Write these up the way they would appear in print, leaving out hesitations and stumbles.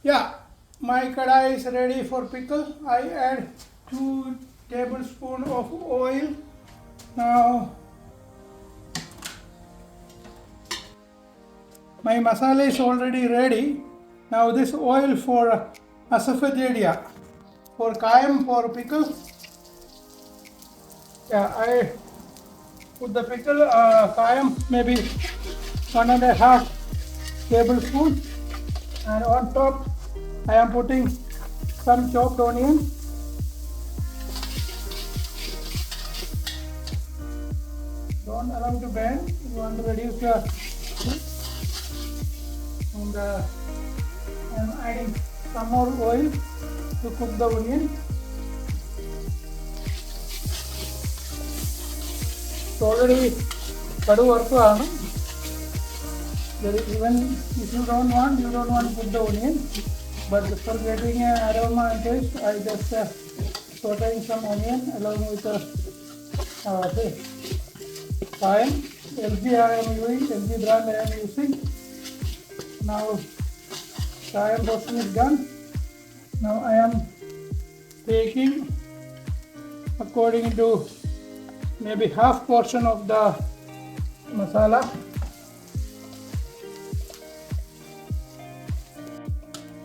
Yeah, my kadai is ready for pickle. I add 2 tablespoons of oil. Now my masala is already ready. Now this oil for asafoetida, for kayam, for pickle. Yeah, I put the pickle kayam maybe 1.5 tablespoon, and on top I am putting some chopped onion. Don't allow to burn. You want to reduce the heat. And I am adding some more oil to cook the onion. It's already kadu varthana. Even if you don't want to put the onion. But for getting an aroma and taste, I just sauteing some onion along with thyme. LG I am using, LG brand I am using. Now thyme portion is done. Now I am taking according to maybe half portion of the masala.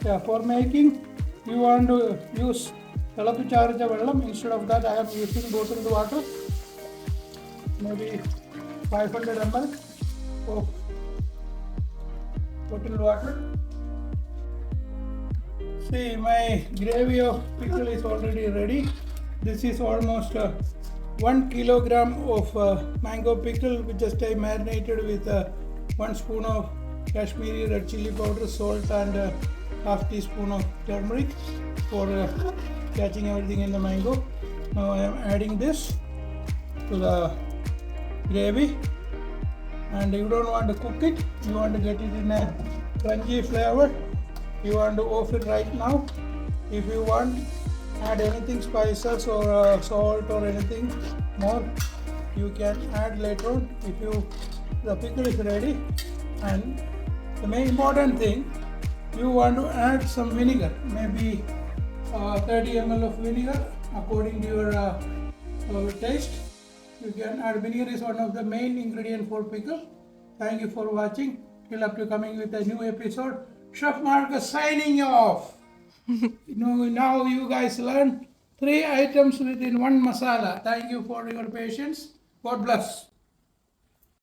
Yeah, for making you want to use tilapicharicha vellam. Instead of that I am using bottled water, maybe 500 ml of bottled water. See, my gravy of pickle is already ready. This is almost 1 kilogram of mango pickle, which just I marinated with 1 spoon of Kashmiri red chili powder, salt, and half teaspoon of turmeric for catching everything in the mango. Now I am adding this to the gravy, and you don't want to cook it, you want to get it in a crunchy flavor. You want to off it right now. If you want add anything, spices or salt or anything more, you can add later on. The pickle is ready. And the main important thing, you want to add some vinegar, maybe 30 ml of vinegar according to your taste. You can add. Vinegar is one of the main ingredient for pickle. Thank you for watching. Till up to coming with a new episode. Chef Marcus signing off. Now you guys learn 3 items within one masala. Thank you for your patience. God bless.